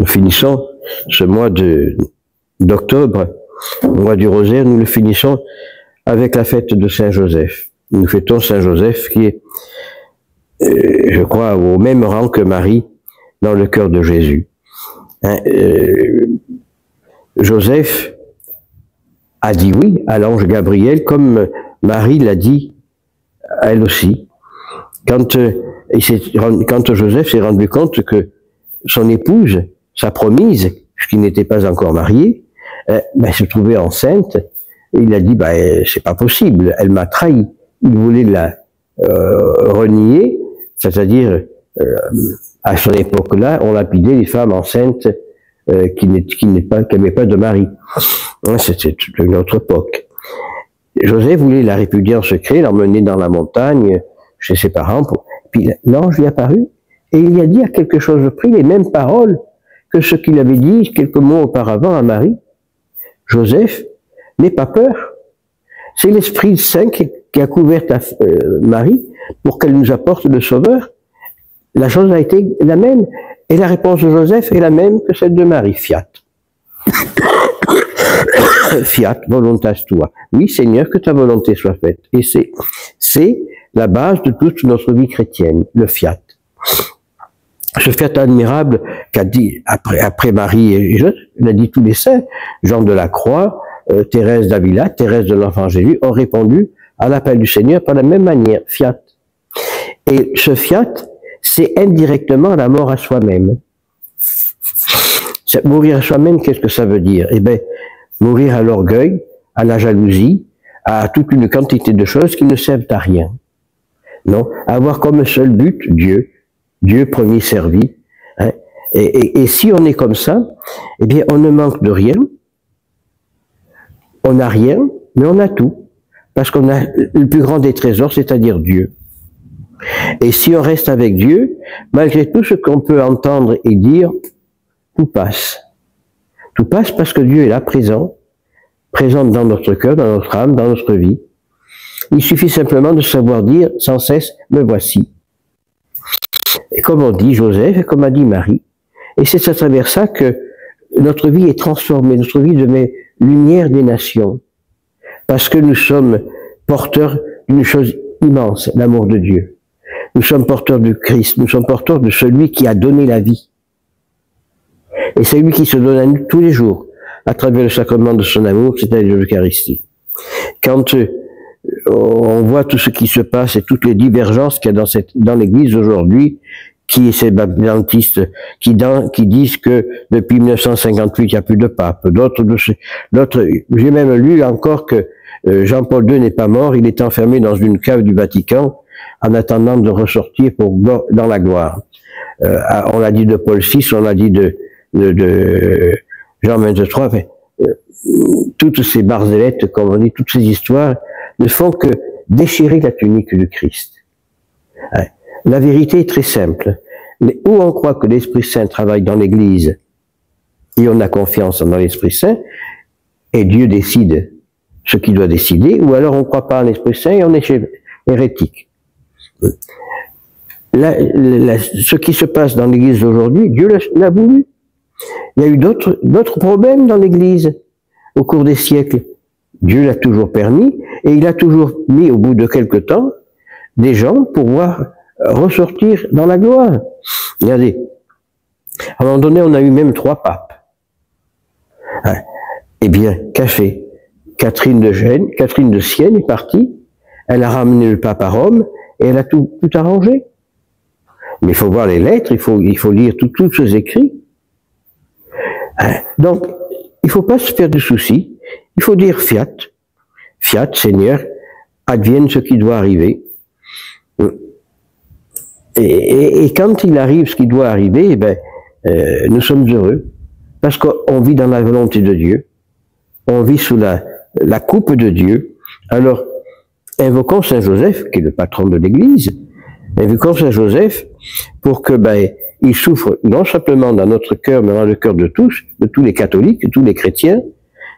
finissons ce mois d'octobre, le mois du rosaire, nous le finissons avec la fête de Saint Joseph. Nous fêtons Saint Joseph qui est, je crois, au même rang que Marie dans le cœur de Jésus. Joseph a dit oui à l'ange Gabriel, comme Marie l'a dit elle aussi. Quand Joseph s'est rendu compte que son épouse, sa promise, qui n'était pas encore mariée, se trouvait enceinte, il a dit, c'est pas possible, elle m'a trahi. Il voulait la renier, c'est-à-dire, à son époque-là, on lapidait les femmes enceintes qui n'avaient pas de mari. C'était une autre époque. Joseph voulait la répudier en secret, l'emmener dans la montagne, chez ses parents. Puis l'ange lui est apparu, et il lui a dit à quelque chose près les mêmes paroles que ce qu'il avait dit quelques mois auparavant à Marie. Joseph, n'aie pas peur. C'est l'Esprit Saint qui a couvert Marie pour qu'elle nous apporte le Sauveur. La chose a été la même. Et la réponse de Joseph est la même que celle de Marie. Fiat. Fiat voluntas tua. Oui, Seigneur, que ta volonté soit faite. Et c'est la base de toute notre vie chrétienne, le fiat. Ce fiat admirable qu'a dit, après Marie et Joseph, il a dit tous les saints, Jean de la Croix, Thérèse d'Avila, Thérèse de l'Enfant Jésus, ont répondu à l'appel du Seigneur par la même manière, fiat. Et ce fiat, c'est indirectement la mort à soi-même. Mourir à soi-même, qu'est-ce que ça veut dire? Eh bien, mourir à l'orgueil, à la jalousie, à toute une quantité de choses qui ne servent à rien. Non, avoir comme seul but Dieu premier servi. Hein. Et si on est comme ça, eh bien, on ne manque de rien. On n'a rien, mais on a tout. Parce qu'on a le plus grand des trésors, c'est-à-dire Dieu. Et si on reste avec Dieu, malgré tout ce qu'on peut entendre et dire, tout passe. Tout passe parce que Dieu est là, présent dans notre cœur, dans notre âme, dans notre vie. Il suffit simplement de savoir dire sans cesse, me voici. Et comme on dit Joseph, et comme a dit Marie, et c'est à travers ça que notre vie est transformée, notre vie devient lumière des nations. Parce que nous sommes porteurs d'une chose immense, l'amour de Dieu. Nous sommes porteurs du Christ, nous sommes porteurs de celui qui a donné la vie. Et c'est lui qui se donne à nous tous les jours, à travers le sacrement de son amour, c'est-à-dire l'Eucharistie. Quand on voit tout ce qui se passe et toutes les divergences qu'il y a dans l'Église aujourd'hui, qui est ces baptistes qui disent que depuis 1958 il n'y a plus de pape. D'autres, j'ai même lu encore que Jean-Paul II n'est pas mort, il est enfermé dans une cave du Vatican en attendant de ressortir dans la gloire. On l'a dit de Paul VI, on l'a dit de Jean XXIII. Toutes ces barzelettes, comme on dit, toutes ces histoires ne font que déchirer la tunique du Christ. La vérité est très simple. Où on croit que l'Esprit Saint travaille dans l'Église et on a confiance dans l'Esprit Saint et Dieu décide ce qu'il doit décider, ou alors on ne croit pas en l'Esprit Saint et on est hérétique. Ce qui se passe dans l'Église aujourd'hui, Dieu l'a voulu. Il y a eu d'autres problèmes dans l'Église au cours des siècles. Dieu l'a toujours permis et il a toujours mis au bout de quelque temps des gens pour voir ressortir dans la gloire. Regardez, à un moment donné, on a eu même 3 papes. Eh bien, qu'a fait Catherine de Sienne est partie, elle a ramené le pape à Rome et elle a tout arrangé. Mais il faut voir les lettres, il faut lire tous ces écrits. Donc, il ne faut pas se faire de soucis, il faut dire fiat. Fiat, Seigneur, advienne ce qui doit arriver. Et quand il arrive ce qui doit arriver, nous sommes heureux, parce qu'on vit dans la volonté de Dieu, on vit sous la coupe de Dieu. Alors, invoquons Saint Joseph, qui est le patron de l'Église, invoquons Saint Joseph pour que il souffre non simplement dans notre cœur, mais dans le cœur de tous les catholiques, de tous les chrétiens,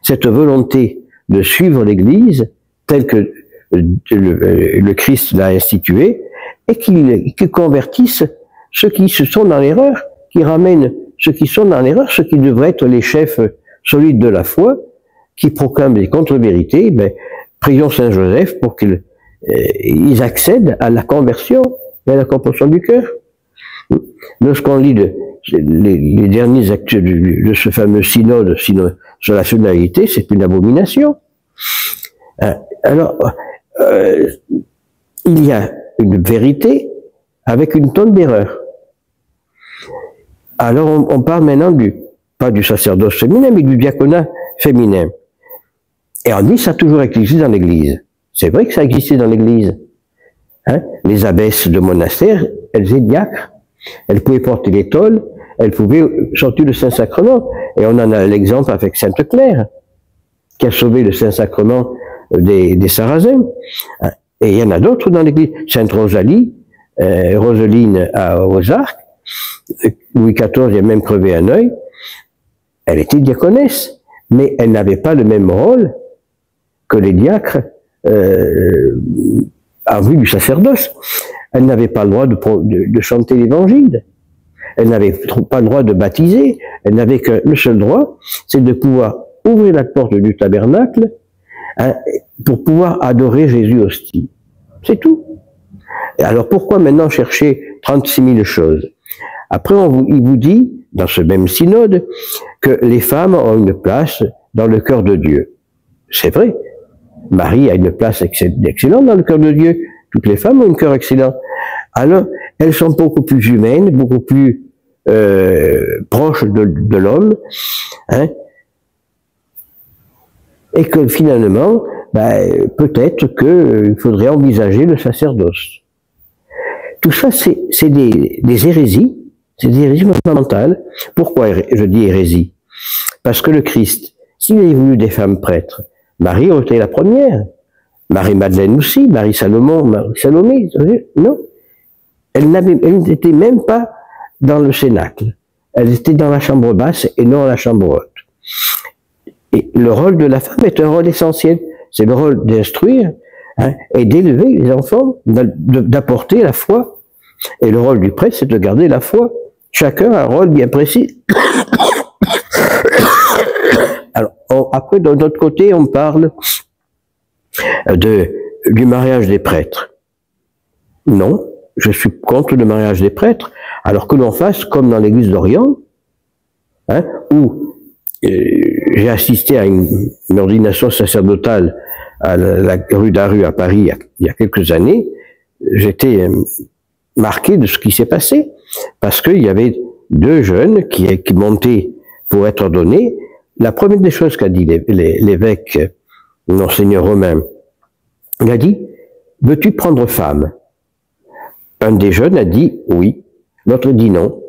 cette volonté de suivre l'Église telle que le Christ l'a instituée, et qu'il convertisse ceux qui se sont dans l'erreur, qui ramènent ceux qui sont dans l'erreur, ceux qui devraient être les chefs solides de la foi, qui proclament des contre-vérités, ben, prions Saint Joseph pour qu'ils accèdent à la conversion et à la compassion du cœur. Lorsqu'on lit les derniers actes de ce fameux synode sur la synodalité, c'est une abomination. Alors, il y a une vérité avec une tonne d'erreur. Alors on parle maintenant pas du sacerdoce féminin, mais du diaconat féminin. Et on dit ça a toujours existé dans l'Église. C'est vrai que ça existait dans l'Église. Hein? Les abbesses de monastères, elles étaient diacres. Elles pouvaient porter l'étole, elles pouvaient sortir le Saint-Sacrement. Et on en a l'exemple avec Sainte Claire, qui a sauvé le Saint-Sacrement des Sarrasins. Et il y en a d'autres dans l'Église. Sainte Rosalie, Roseline aux Arcs, Louis XIV a même crevé un œil. Elle était diaconesse, mais elle n'avait pas le même rôle que les diacres en vue du sacerdoce. Elle n'avait pas le droit de chanter l'Évangile. Elle n'avait pas le droit de baptiser. Elle n'avait que le seul droit, c'est de pouvoir ouvrir la porte du tabernacle pour pouvoir adorer Jésus hostie. C'est tout. Et alors pourquoi maintenant chercher 36 000 choses? Après, il vous dit, dans ce même synode, que les femmes ont une place dans le cœur de Dieu. C'est vrai. Marie a une place excellente dans le cœur de Dieu. Toutes les femmes ont un cœur excellent. Alors, elles sont beaucoup plus humaines, beaucoup plus proches de l'homme, hein, et que finalement, ben, peut-être qu'il faudrait envisager le sacerdoce. Tout ça, c'est des hérésies, c'est des hérésies fondamentales. Pourquoi je dis hérésie? Parce que le Christ, s'il avait voulu des femmes prêtres, Marie aurait été la première, Marie-Madeleine aussi, Marie-Salomon, Marie-Salomé, non. Elle n'était même pas dans le cénacle. Elle était dans la chambre basse et non la chambre haute. Et le rôle de la femme est un rôle essentiel. C'est le rôle d'instruire, hein, et d'élever les enfants, d'apporter la foi. Et le rôle du prêtre, c'est de garder la foi. Chacun a un rôle bien précis. Alors, après, de notre côté, on parle du mariage des prêtres. Non, je suis contre le mariage des prêtres, alors que l'on fasse comme dans l'église d'Orient, hein, où j'ai assisté à une ordination sacerdotale à la rue d'Aru à Paris il y a quelques années. J'étais marqué de ce qui s'est passé, parce qu'il y avait deux jeunes qui montaient pour être ordonnés. La première des choses qu'a dit l'évêque, monseigneur Romain, il a dit, veux-tu prendre femme? Un des jeunes a dit oui, l'autre dit non.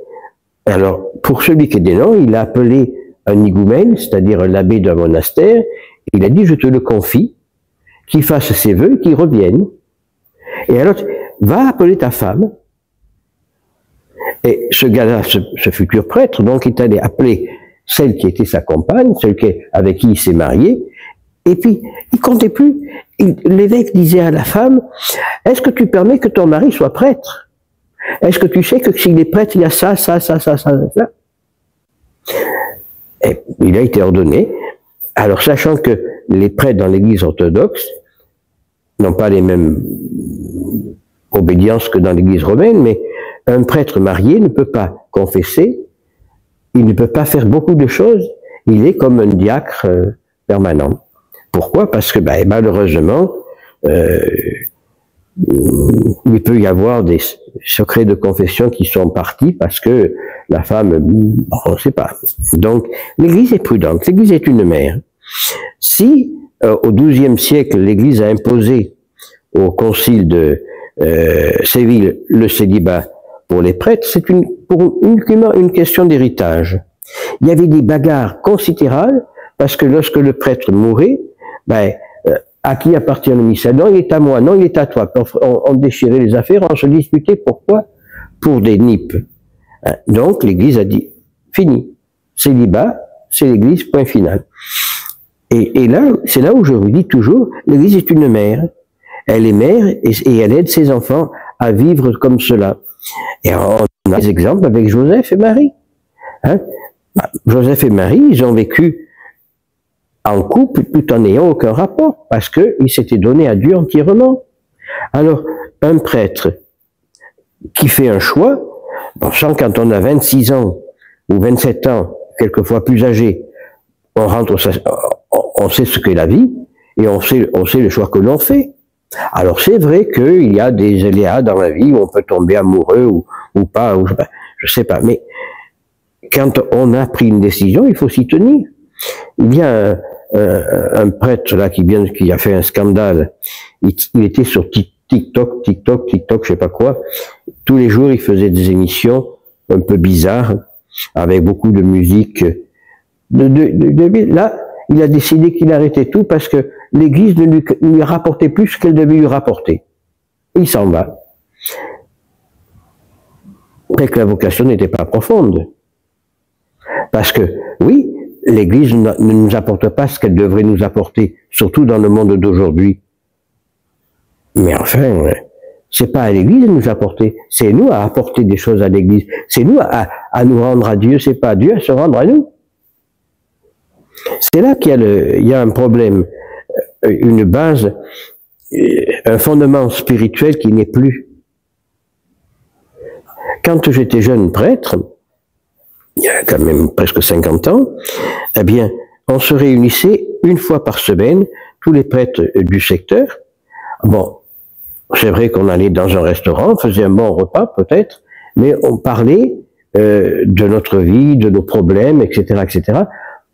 Alors, pour celui qui a dit non, il a appelé un higoumène, c'est-à-dire l'abbé d'un monastère, il a dit, je te le confie, qu'il fasse ses vœux, qu'il revienne. Et alors, va appeler ta femme. Et ce gars-là, ce futur prêtre, donc, est allé appeler celle qui était sa compagne, celle avec qui il s'est marié, et puis, il comptait plus. L'évêque disait à la femme, est-ce que tu permets que ton mari soit prêtre? Est-ce que tu sais que s'il est prêtre, il y a ça, ça, ça, ça, ça, ça? Et il a été ordonné. Alors, sachant que les prêtres dans l'église orthodoxe n'ont pas les mêmes obédiences que dans l'église romaine, mais un prêtre marié ne peut pas confesser, il ne peut pas faire beaucoup de choses, il est comme un diacre permanent. Pourquoi? Parce que malheureusement, il peut y avoir des secrets de confession qui sont partis parce que la femme, on ne sait pas. Donc, l'Église est prudente, l'Église est une mère. Si, au XIIe siècle, l'Église a imposé au concile de Séville le célibat pour les prêtres, c'est uniquement une question d'héritage. Il y avait des bagarres considérables parce que lorsque le prêtre mourait, à qui appartient le missel? Non, il est à moi, non, il est à toi. On déchirait les affaires, on se disputait. Pourquoi? Pour des nippes. Donc, l'Église a dit, fini. Célibat, c'est l'Église, point final. Et là, c'est là où je vous dis toujours, l'Église est une mère. Elle est mère et elle aide ses enfants à vivre comme cela. Et on a des exemples avec Joseph et Marie. Hein? Joseph et Marie, ils ont vécu en couple tout en n'ayant aucun rapport, parce qu'ils s'étaient donnés à Dieu entièrement. Alors, un prêtre qui fait un choix, bon, sans quand on a 26 ans ou 27 ans, quelquefois plus âgé, on sait ce qu'est la vie et on sait le choix que l'on fait. Alors c'est vrai qu'il y a des aléas dans la vie où on peut tomber amoureux ou pas, je sais pas, mais quand on a pris une décision, il faut s'y tenir. Il y a un prêtre là qui a fait un scandale. Il était sur TikTok, je sais pas quoi. Tous les jours, il faisait des émissions un peu bizarres avec beaucoup de musique. Là, il a décidé qu'il arrêtait tout parce que l'Église ne lui rapportait plus ce qu'elle devait lui rapporter. Il s'en va. Après que la vocation n'était pas profonde. Parce que, oui, l'Église ne nous apporte pas ce qu'elle devrait nous apporter, surtout dans le monde d'aujourd'hui. Mais enfin, c'est pas à l'Église de nous apporter, c'est nous à apporter des choses à l'Église. C'est nous à nous rendre à Dieu, c'est pas à Dieu à se rendre à nous. C'est là qu'il y a un problème, une base, un fondement spirituel qui n'est plus. Quand j'étais jeune prêtre, il y a quand même presque 50 ans, eh bien, on se réunissait une fois par semaine, tous les prêtres du secteur. Bon, c'est vrai qu'on allait dans un restaurant, on faisait un bon repas peut-être, mais on parlait de notre vie, de nos problèmes, etc., etc.,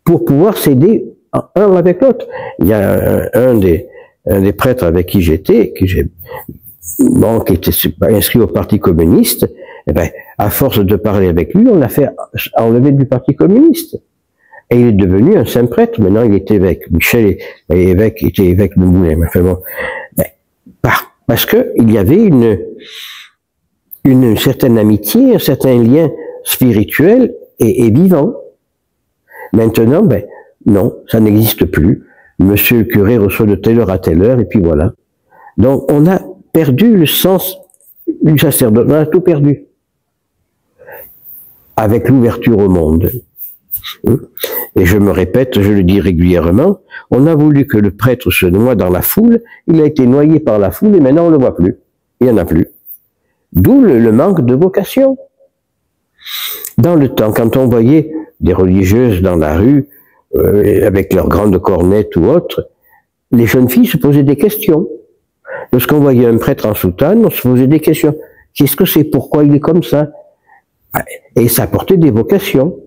pour pouvoir s'aider un avec l'autre. Il y a un des prêtres avec qui j'étais, qui était inscrit au Parti communiste. Eh ben, à force de parler avec lui, on l'a fait enlever du Parti communiste. Et il est devenu un saint prêtre. Maintenant, il est évêque. Michel était évêque de Moulins. Enfin bon, parce que il y avait une certaine amitié, un certain lien spirituel et vivant. Maintenant, non, ça n'existe plus. Monsieur le curé reçoit de telle heure à telle heure, et puis voilà. Donc, on a perdu le sens du sacerdoce. On a tout perdu. Avec l'ouverture au monde. Et je me répète, je le dis régulièrement, on a voulu que le prêtre se noie dans la foule, il a été noyé par la foule, et maintenant on ne le voit plus. Il n'y en a plus. D'où le manque de vocation. Dans le temps, quand on voyait des religieuses dans la rue, avec leurs grandes cornettes ou autres, les jeunes filles se posaient des questions. Lorsqu'on voyait un prêtre en soutane, on se posait des questions. Qu'est-ce que c'est? Pourquoi il est comme ça? Et ça apportait des vocations.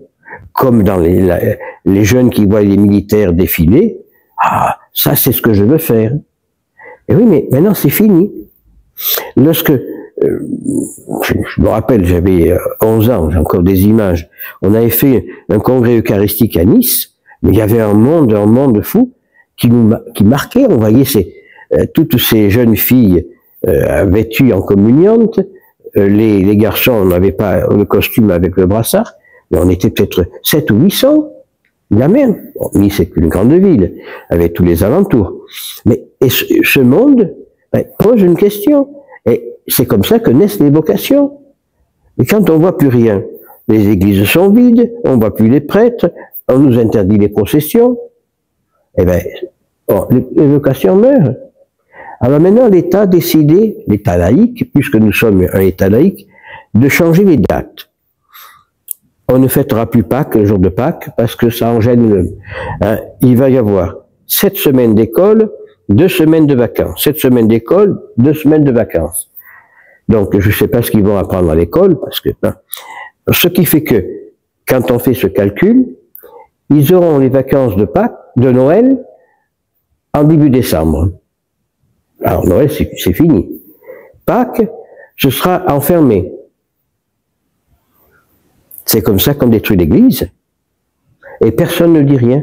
Comme dans les jeunes qui voient les militaires défiler, ah, ça c'est ce que je veux faire. Et oui, mais maintenant c'est fini. Lorsque, je me rappelle, j'avais 11 ans, j'ai encore des images, on avait fait un congrès eucharistique à Nice, mais il y avait un monde fou qui marquait, on voyait toutes ces jeunes filles vêtues en communiante, les garçons n'avaient pas le costume avec le brassard, mais on était peut-être 7 ou 800, la même. Bon, Nice c'est une grande ville, avec tous les alentours. Mais ce monde pose une question. Et c'est comme ça que naissent les vocations. Et quand on voit plus rien, les églises sont vides, on voit plus les prêtres, on nous interdit les processions, eh ben, les vocations meurent. Alors maintenant, l'État a décidé, l'État laïque, puisque nous sommes un État laïque, de changer les dates. On ne fêtera plus Pâques, le jour de Pâques, parce que ça en gêne. Il va y avoir 7 semaines d'école, 2 semaines de vacances. 7 semaines d'école, 2 semaines de vacances. Donc, je ne sais pas ce qu'ils vont apprendre à l'école, parce que ce qui fait que, quand on fait ce calcul, ils auront les vacances de Pâques, de Noël, en début décembre. Alors, Noël, c'est fini. Pâques, ce sera enfermé. C'est comme ça qu'on détruit l'Église. Et personne ne dit rien.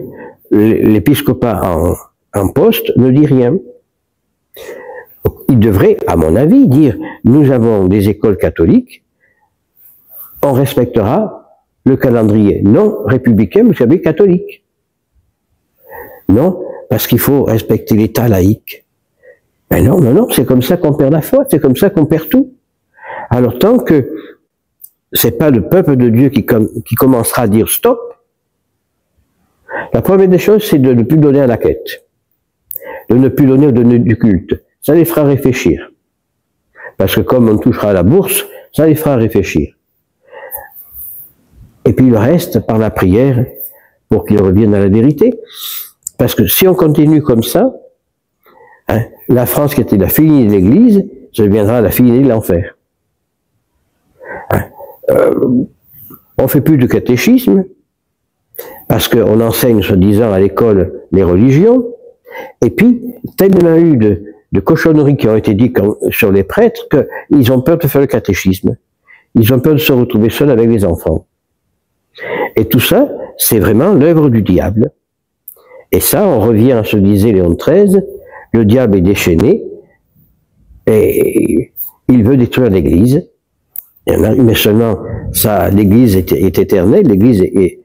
L'épiscopat en poste ne dit rien. Il devrait, à mon avis, dire, nous avons des écoles catholiques, on respectera le calendrier non républicain, vous savez, catholique. Non, parce qu'il faut respecter l'État laïque. Mais non, c'est comme ça qu'on perd la foi, c'est comme ça qu'on perd tout. Alors tant que c'est pas le peuple de Dieu qui commencera à dire stop. La première des choses, c'est de ne plus donner à la quête, de ne plus donner au donner du culte. Ça les fera réfléchir. Parce que comme on touchera à la bourse, ça les fera réfléchir. Et puis le reste, par la prière, pour qu'ils reviennent à la vérité. Parce que si on continue comme ça, hein, la France qui était la finie de l'Église, ça deviendra la finie de l'enfer. Hein, on fait plus de catéchisme, parce qu'on enseigne, soi-disant, à l'école les religions, et puis, tellement eu de cochonneries qui ont été dites sur les prêtres qu'ils ont peur de faire le catéchisme. Ils ont peur de se retrouver seuls avec les enfants. Et tout ça, c'est vraiment l'œuvre du diable. Et ça, on revient à ce que disait Léon XIII, le diable est déchaîné, et il veut détruire l'Église. Mais seulement, ça, l'Église est éternelle, l'Église est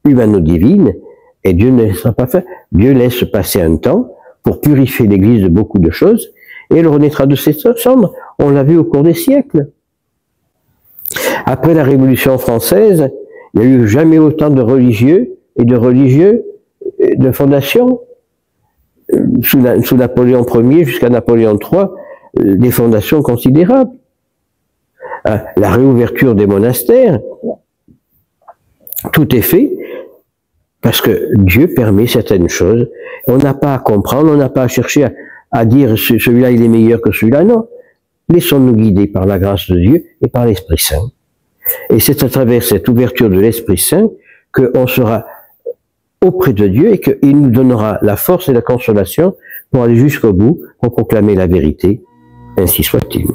humano-divine, et Dieu ne laissera pas faire. Dieu laisse passer un temps pour purifier l'Église de beaucoup de choses, et elle renaîtra de ses cendres. On l'a vu au cours des siècles. Après la Révolution française, il n'y a eu jamais autant de religieux et de religieux de fondations. Sous Napoléon Ier jusqu'à Napoléon III, des fondations considérables. La réouverture des monastères, tout est fait parce que Dieu permet certaines choses. On n'a pas à comprendre, on n'a pas à chercher à dire celui-là il est meilleur que celui-là, non. Laissons-nous guider par la grâce de Dieu et par l'Esprit Saint. Et c'est à travers cette ouverture de l'Esprit Saint qu'on sera auprès de Dieu et qu'il nous donnera la force et la consolation pour aller jusqu'au bout, pour proclamer la vérité. Ainsi soit-il.